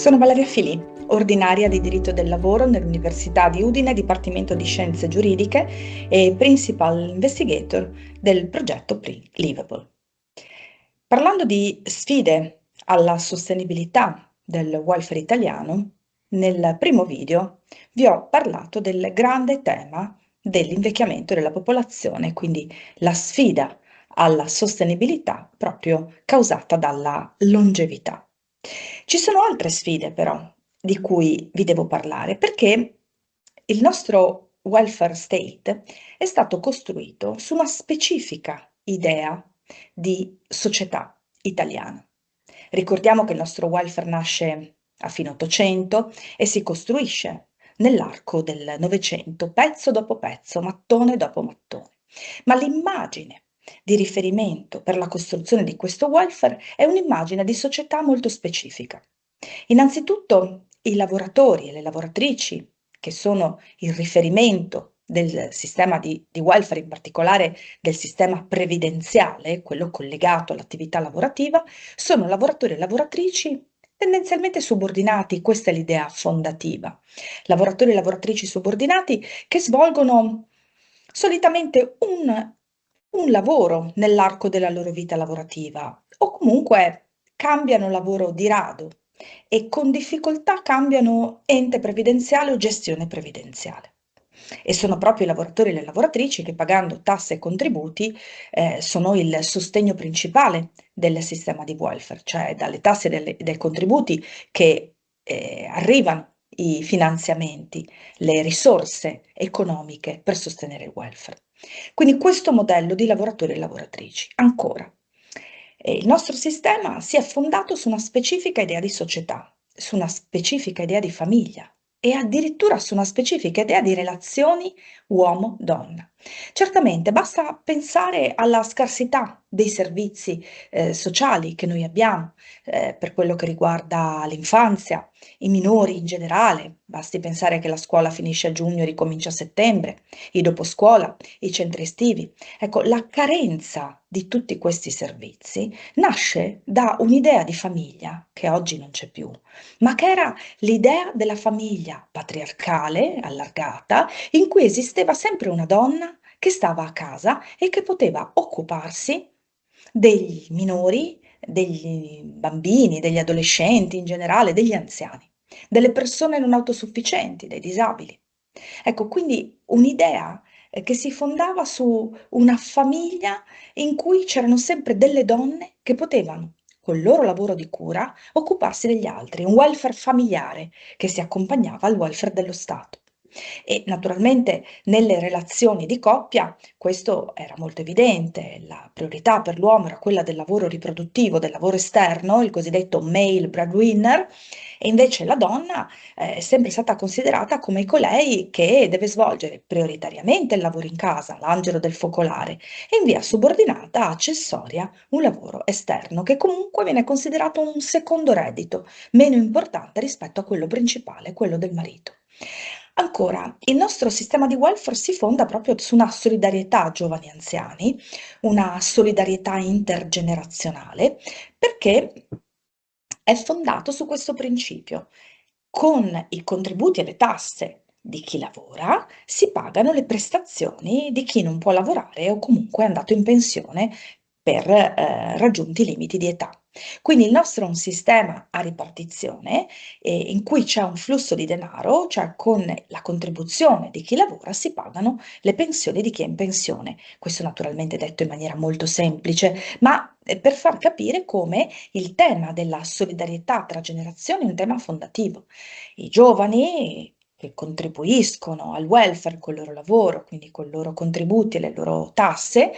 Sono Valeria Filì, ordinaria di diritto del lavoro nell'Università di Udine, Dipartimento di Scienze Giuridiche e Principal Investigator del progetto Livable. Parlando di sfide alla sostenibilità del welfare italiano, nel primo video vi ho parlato del grande tema dell'invecchiamento della popolazione, quindi la sfida alla sostenibilità proprio causata dalla longevità. Ci sono altre sfide però di cui vi devo parlare perché il nostro welfare state è stato costruito su una specifica idea di società italiana. Ricordiamo che il nostro welfare nasce a fine Ottocento e si costruisce nell'arco del Novecento, pezzo dopo pezzo, mattone dopo mattone. Ma l'immagine di riferimento per la costruzione di questo welfare è un'immagine di società molto specifica. Innanzitutto i lavoratori e le lavoratrici, che sono il riferimento del sistema di welfare, in particolare del sistema previdenziale, quello collegato all'attività lavorativa, sono lavoratori e lavoratrici tendenzialmente subordinati, questa è l'idea fondativa. Lavoratori e lavoratrici subordinati che svolgono solitamente un lavoro nell'arco della loro vita lavorativa o comunque cambiano lavoro di rado e con difficoltà cambiano ente previdenziale o gestione previdenziale. E sono proprio i lavoratori e le lavoratrici che pagando tasse e contributi sono il sostegno principale del sistema di welfare, cioè dalle tasse e dai contributi che arrivano i finanziamenti, le risorse economiche per sostenere il welfare. Quindi questo modello di lavoratori e lavoratrici. Ancora, il nostro sistema si è fondato su una specifica idea di società, su una specifica idea di famiglia e addirittura su una specifica idea di relazioni uomo-donna. Certamente basta pensare alla scarsità dei servizi sociali che noi abbiamo per quello che riguarda l'infanzia, i minori in generale, basti pensare che la scuola finisce a giugno e ricomincia a settembre, i doposcuola, i centri estivi. Ecco, la carenza di tutti questi servizi nasce da un'idea di famiglia che oggi non c'è più, ma che era l'idea della famiglia patriarcale, allargata, in cui esisteva sempre una donna che stava a casa e che poteva occuparsi degli minori, degli bambini, degli adolescenti in generale, degli anziani, delle persone non autosufficienti, dei disabili. Ecco, quindi un'idea che si fondava su una famiglia in cui c'erano sempre delle donne che potevano, col loro lavoro di cura, occuparsi degli altri, un welfare familiare che si accompagnava al welfare dello Stato. E naturalmente nelle relazioni di coppia questo era molto evidente, la priorità per l'uomo era quella del lavoro riproduttivo, del lavoro esterno, il cosiddetto male breadwinner, e invece la donna è sempre stata considerata come colei che deve svolgere prioritariamente il lavoro in casa, l'angelo del focolare, e in via subordinata, accessoria, un lavoro esterno che comunque viene considerato un secondo reddito, meno importante rispetto a quello principale, quello del marito. Ancora, il nostro sistema di welfare si fonda proprio su una solidarietà giovani-anziani, una solidarietà intergenerazionale, perché è fondato su questo principio. Con i contributi e le tasse di chi lavora si pagano le prestazioni di chi non può lavorare o comunque è andato in pensione per raggiunti i limiti di età. Quindi il nostro è un sistema a ripartizione in cui c'è un flusso di denaro, cioè con la contribuzione di chi lavora si pagano le pensioni di chi è in pensione. Questo naturalmente detto in maniera molto semplice, ma per far capire come il tema della solidarietà tra generazioni è un tema fondativo. I giovani che contribuiscono al welfare col loro lavoro, quindi con i loro contributi e le loro tasse,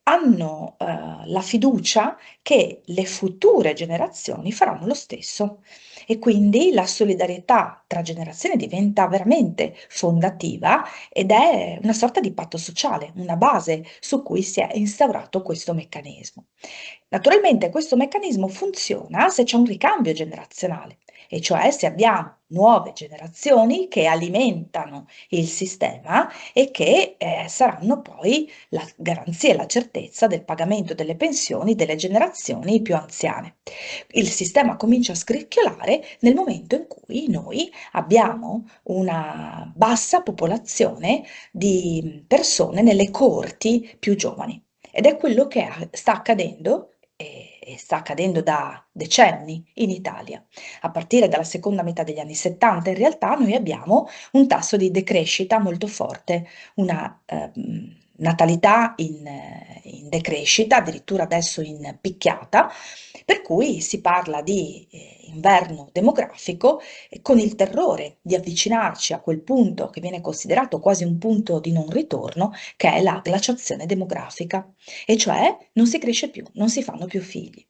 hanno la fiducia che le future generazioni faranno lo stesso e quindi la solidarietà tra generazioni diventa veramente fondativa ed è una sorta di patto sociale, una base su cui si è instaurato questo meccanismo. Naturalmente questo meccanismo funziona se c'è un ricambio generazionale e cioè se abbiamo nuove generazioni che alimentano il sistema e che saranno poi la garanzia e la certezza del pagamento delle pensioni delle generazioni più anziane. Il sistema comincia a scricchiolare nel momento in cui noi abbiamo una bassa popolazione di persone nelle coorti più giovani. Ed è quello che sta accadendo e sta accadendo da decenni in Italia. A partire dalla seconda metà degli anni 70, in realtà, noi abbiamo un tasso di decrescita molto forte, una natalità in decrescita, addirittura adesso in picchiata, per cui si parla di inverno demografico con il terrore di avvicinarci a quel punto che viene considerato quasi un punto di non ritorno, che è la glaciazione demografica, e cioè non si cresce più, non si fanno più figli.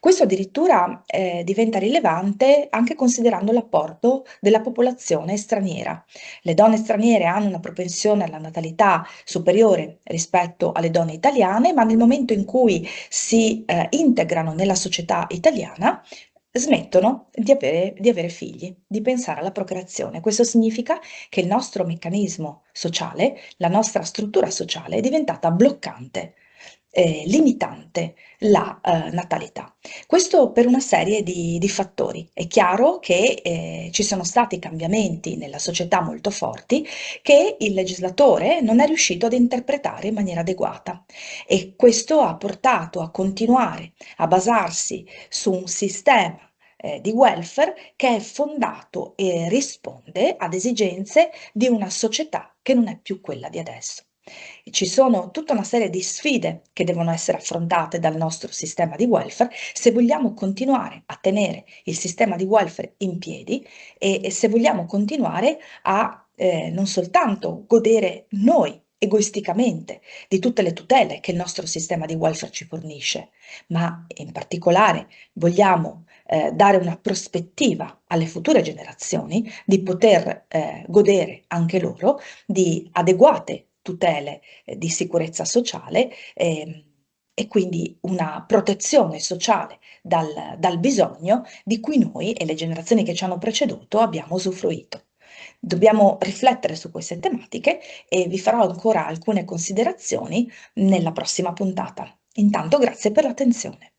Questo addirittura diventa rilevante anche considerando l'apporto della popolazione straniera. Le donne straniere hanno una propensione alla natalità superiore rispetto alle donne italiane, ma nel momento in cui si integrano nella società italiana, smettono di avere figli, di pensare alla procreazione. Questo significa che il nostro meccanismo sociale, la nostra struttura sociale è diventata bloccante, limitante la natalità. Questo per una serie di fattori. È chiaro che ci sono stati cambiamenti nella società molto forti che il legislatore non è riuscito ad interpretare in maniera adeguata e questo ha portato a continuare a basarsi su un sistema di welfare che è fondato e risponde ad esigenze di una società che non è più quella di adesso. Ci sono tutta una serie di sfide che devono essere affrontate dal nostro sistema di welfare se vogliamo continuare a tenere il sistema di welfare in piedi e se vogliamo continuare a non soltanto godere noi egoisticamente di tutte le tutele che il nostro sistema di welfare ci fornisce, ma in particolare vogliamo dare una prospettiva alle future generazioni di poter godere anche loro di adeguate tutele di sicurezza sociale e quindi una protezione sociale dal bisogno di cui noi e le generazioni che ci hanno preceduto abbiamo usufruito. Dobbiamo riflettere su queste tematiche e vi farò ancora alcune considerazioni nella prossima puntata. Intanto grazie per l'attenzione.